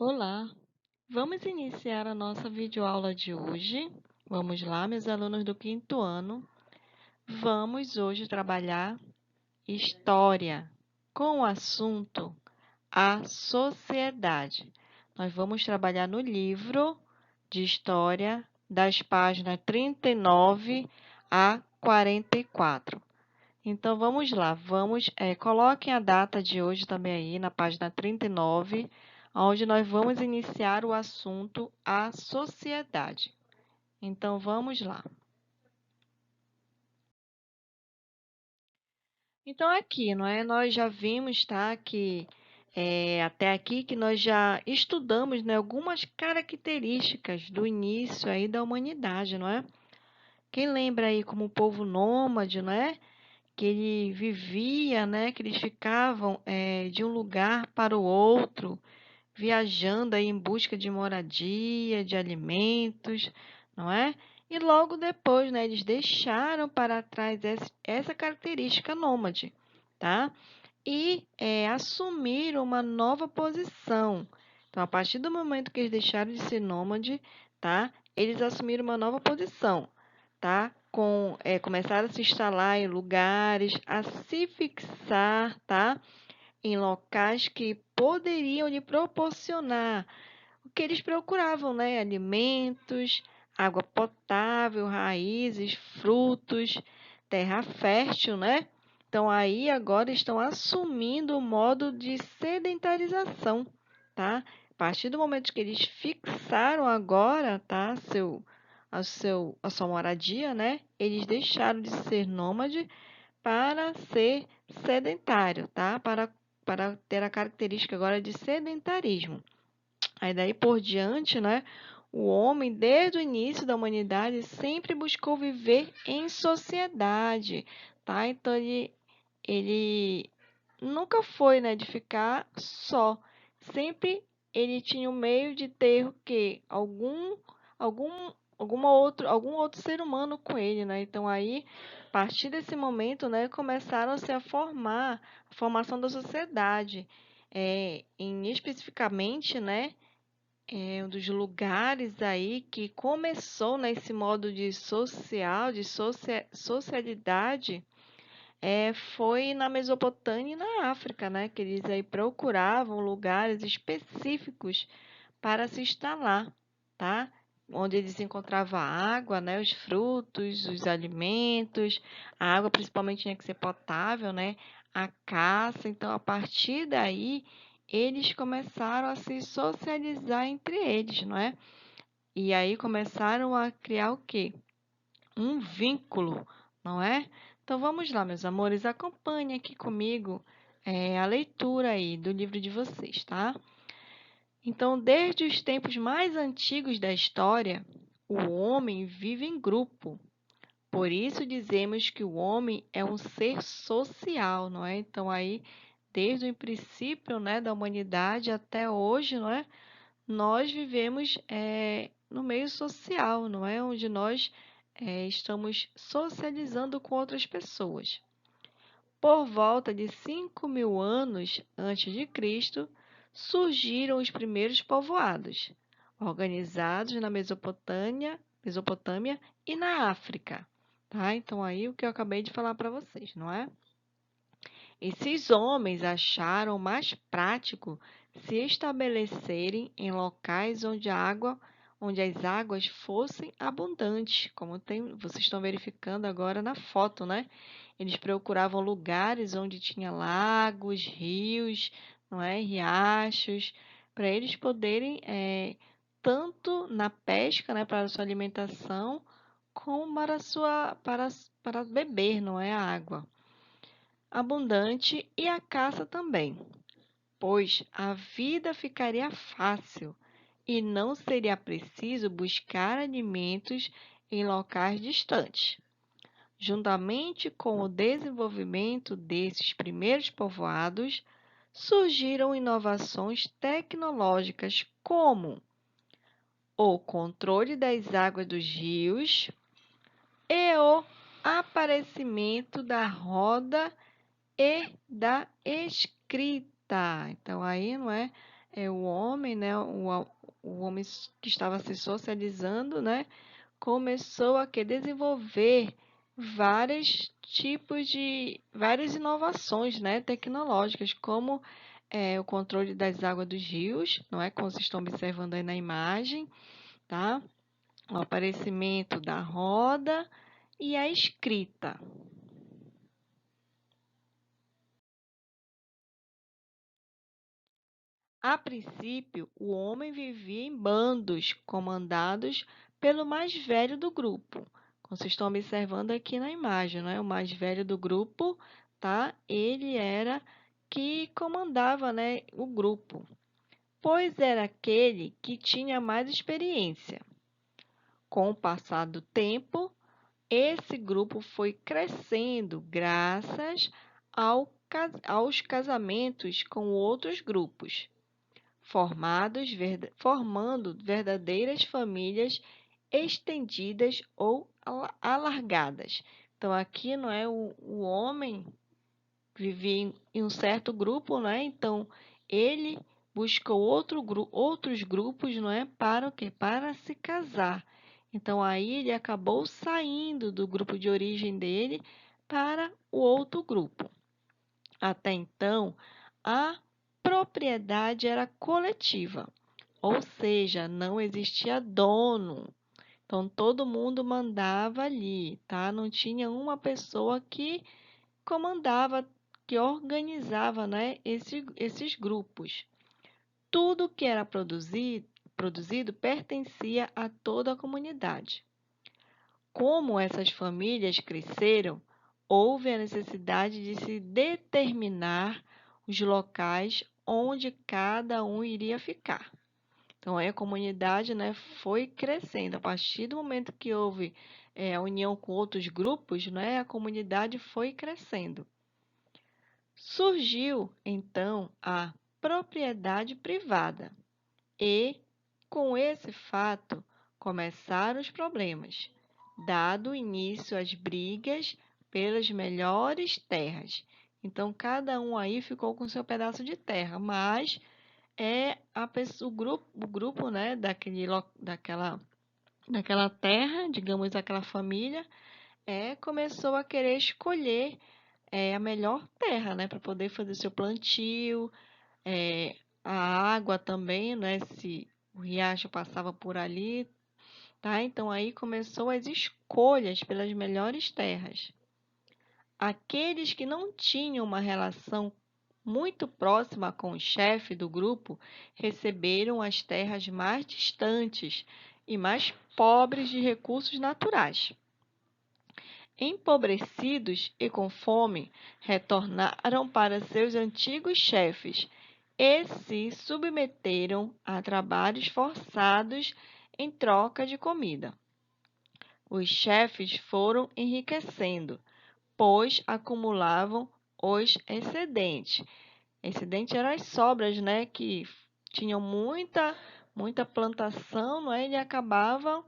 Olá, vamos iniciar a nossa videoaula de hoje. Vamos lá, meus alunos do quinto ano. Vamos hoje trabalhar História com o assunto A Sociedade. Nós vamos trabalhar no livro de História das páginas 39 a 44. Então, vamos lá, coloquem a data de hoje também aí na página 39, onde nós vamos iniciar o assunto a sociedade. Então, vamos lá. Então, aqui, não é? Nós já vimos, tá, até aqui que nós já estudamos, né, algumas características do início aí da humanidade, não é? Quem lembra aí como o povo nômade, não é? Que ele vivia, né, que eles ficavam de um lugar para o outro, viajando aí em busca de moradia, de alimentos, não é? E logo depois, né, eles deixaram para trás essa característica nômade, tá? E assumiram uma nova posição. Então, a partir do momento que eles deixaram de ser nômade, tá? Eles assumiram uma nova posição, tá? Começaram a se instalar em lugares, a se fixar, tá? Em locais que poderiam lhe proporcionar o que eles procuravam, né? Alimentos, água potável, raízes, frutos, terra fértil, né? Então, aí agora estão assumindo o modo de sedentarização, tá? A partir do momento que eles fixaram agora, tá? A sua moradia, né? Eles deixaram de ser nômade para ser sedentário, tá? Para ter a característica agora de sedentarismo. Aí daí por diante, né? O homem, desde o início da humanidade, sempre buscou viver em sociedade, tá? Então ele nunca foi, né, de ficar só. Sempre ele tinha um meio de ter o quê? Algum outro ser humano com ele, né? Então aí, a partir desse momento, né, começaram-se a formação da sociedade. Especificamente, né, um dos lugares aí que começou nesse modo de socialidade, foi na Mesopotâmia e na África, né? Que eles aí procuravam lugares específicos para se instalar, tá? Onde eles encontravam água, né? Os frutos, os alimentos, a água principalmente tinha que ser potável, né? A caça. Então, a partir daí, eles começaram a se socializar entre eles, não é? E aí começaram a criar o quê? Um vínculo, não é? Então vamos lá, meus amores, acompanhe aqui comigo a leitura aí do livro de vocês, tá? Então, desde os tempos mais antigos da história, o homem vive em grupo. Por isso dizemos que o homem é um ser social, não é? Então aí, desde o princípio, né, da humanidade até hoje, não é? Nós vivemos no meio social, não é? Onde nós estamos socializando com outras pessoas. Por volta de 5.000 anos antes de Cristo, surgiram os primeiros povoados, organizados na Mesopotâmia e na África. Tá? Então, aí o que eu acabei de falar para vocês, não é? Esses homens acharam mais prático se estabelecerem em locais onde as águas fossem abundantes, como vocês estão verificando agora na foto, né? Eles procuravam lugares onde tinha lagos, rios, não é? Riachos, para eles poderem tanto na pesca, né, para a sua alimentação, como para beber, não é, a água abundante e a caça também, pois a vida ficaria fácil e não seria preciso buscar alimentos em locais distantes. Juntamente com o desenvolvimento desses primeiros povoados, surgiram inovações tecnológicas como o controle das águas dos rios e o aparecimento da roda e da escrita. Então, aí, não é? o homem, né, o homem que estava se socializando, né, começou a desenvolver várias inovações, né, tecnológicas, como o controle das águas dos rios, não é? Como vocês estão observando aí na imagem, tá? O aparecimento da roda e a escrita. A princípio, o homem vivia em bandos, comandados pelo mais velho do grupo. Como vocês estão observando aqui na imagem, não é? O mais velho do grupo, tá? Ele era que comandava, né, o grupo, pois era aquele que tinha mais experiência. Com o passar do tempo, esse grupo foi crescendo graças aos casamentos com outros grupos formando verdadeiras famílias estendidas ou alargadas. Então, aqui não é o homem vivia em um certo grupo, não é? Então, ele buscou outros grupos, não é? Para o quê? Para se casar. Então, aí ele acabou saindo do grupo de origem dele para o outro grupo. Até então, a propriedade era coletiva, ou seja, não existia dono. Então, todo mundo mandava ali, tá? Não tinha uma pessoa que comandava, que organizava, né, esses grupos. Tudo que era produzido pertencia a toda a comunidade. Como essas famílias cresceram, houve a necessidade de se determinar os locais onde cada um iria ficar. Então, aí a comunidade, né, foi crescendo. A partir do momento que houve a união com outros grupos, né, a comunidade foi crescendo. Surgiu, então, a propriedade privada e, com esse fato, começaram os problemas, dado início às brigas pelas melhores terras. Então, cada um aí ficou com seu pedaço de terra, mas o grupo, né, daquela terra, digamos, daquela família, começou a querer escolher a melhor terra, né, para poder fazer seu plantio, é, a água também, né, se o riacho passava por ali, tá? Então aí começou as escolhas pelas melhores terras. Aqueles que não tinham uma relação muito próxima com o chefe do grupo receberam as terras mais distantes e mais pobres de recursos naturais. Empobrecidos e com fome, retornaram para seus antigos chefes e se submeteram a trabalhos forçados em troca de comida. Os chefes foram enriquecendo, pois acumulavam os excedentes. Excedente eram as sobras, né, que tinham muita plantação, não é? E acabavam,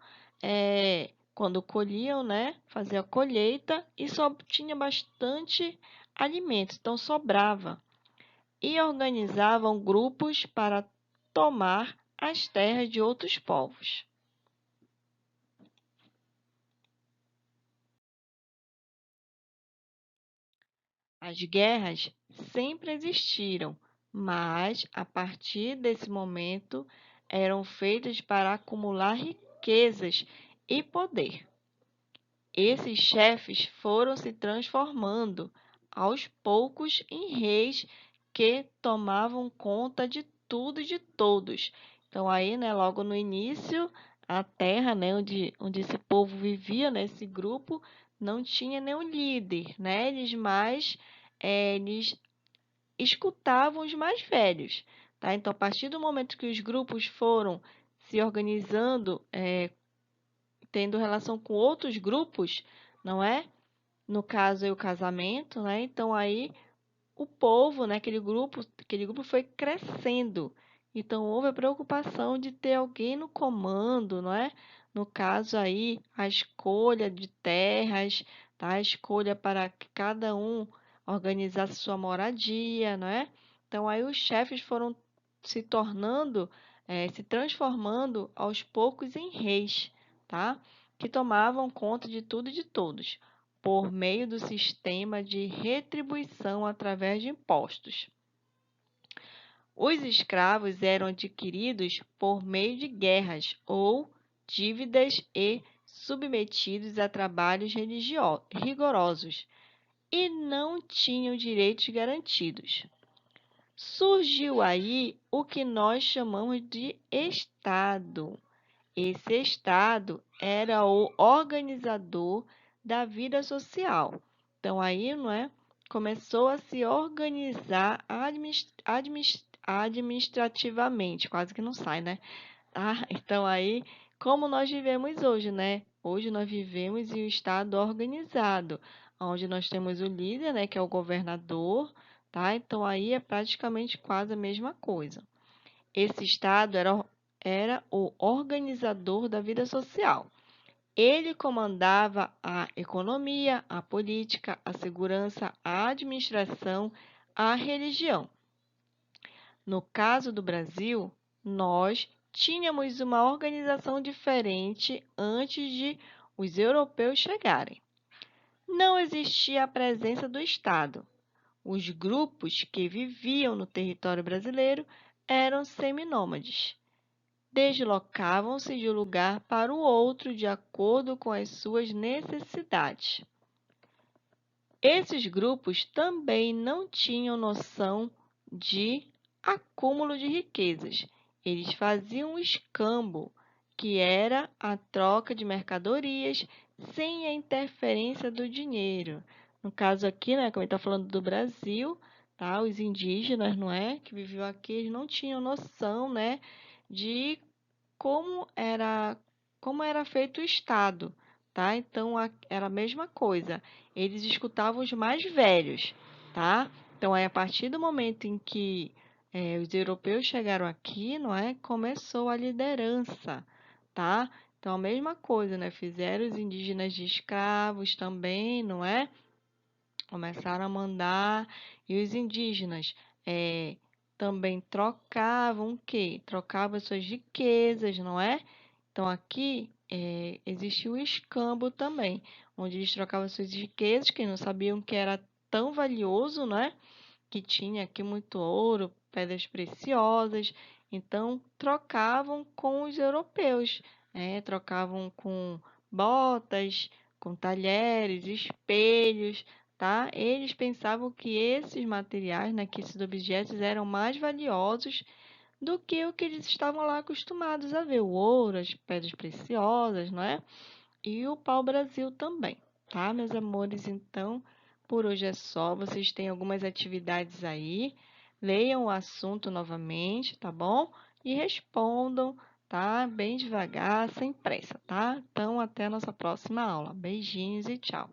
quando colhiam, né, fazia a colheita e só tinha bastante alimento, então sobrava. E organizavam grupos para tomar as terras de outros povos. As guerras sempre existiram, mas a partir desse momento eram feitas para acumular riquezas e poder. Esses chefes foram se transformando aos poucos em reis que tomavam conta de tudo e de todos. Então aí, né, logo no início, a terra, né, onde esse povo vivia, né, esse grupo, não tinha nenhum líder, né? Eles escutavam os mais velhos, tá? Então, a partir do momento que os grupos foram se organizando, tendo relação com outros grupos, não é? No caso, aí, o casamento, né? Então, aí o povo, né? Aquele grupo foi crescendo. Então, houve a preocupação de ter alguém no comando, não é? No caso aí, a escolha de terras, tá? A escolha para que cada um organizasse sua moradia, não é? Então, aí os chefes foram se tornando, se transformando aos poucos em reis, tá? Que tomavam conta de tudo e de todos, por meio do sistema de retribuição através de impostos. Os escravos eram adquiridos por meio de guerras ou dívidas e submetidos a trabalhos rigorosos e não tinham direitos garantidos. Surgiu aí o que nós chamamos de Estado. Esse Estado era o organizador da vida social. Então, aí, não é? Começou a se organizar administrativamente, quase que não sai, né? Tá? Então, aí, como nós vivemos hoje, né? Hoje nós vivemos em um Estado organizado, onde nós temos o líder, né? Que é o governador, tá? Então, aí é praticamente quase a mesma coisa. Esse Estado era o organizador da vida social. Ele comandava a economia, a política, a segurança, a administração, a religião. No caso do Brasil, nós tínhamos uma organização diferente antes de os europeus chegarem. Não existia a presença do Estado. Os grupos que viviam no território brasileiro eram seminômades. Deslocavam-se de um lugar para o outro de acordo com as suas necessidades. Esses grupos também não tinham noção de acúmulo de riquezas. Eles faziam o escambo, que era a troca de mercadorias sem a interferência do dinheiro. No caso aqui, né, como ele está falando do Brasil, tá? Os indígenas, não é, que viviam aqui, eles não tinham noção, né, de como era feito o Estado, tá? Então, era a mesma coisa. Eles escutavam os mais velhos, tá? Então, aí, a partir do momento em que os europeus chegaram aqui, não é? Começou a liderança, tá? Então, a mesma coisa, né? Fizeram os indígenas de escravos também, não é? Começaram a mandar, e os indígenas também trocavam o quê? Trocavam suas riquezas, não é? Então, aqui existiu o escambo também, onde eles trocavam suas riquezas, que não sabiam que era tão valioso, né? Que tinha aqui muito ouro, pedras preciosas, então trocavam com os europeus, né? Trocavam com botas, com talheres, espelhos, tá? Eles pensavam que esses materiais, né, que esses objetos eram mais valiosos do que o que eles estavam lá acostumados a ver, o ouro, as pedras preciosas, não é? E o pau-brasil também, tá, meus amores? Então, por hoje é só. Vocês têm algumas atividades aí. Leiam o assunto novamente, tá bom? E respondam, tá? Bem devagar, sem pressa, tá? Então, até a nossa próxima aula. Beijinhos e tchau.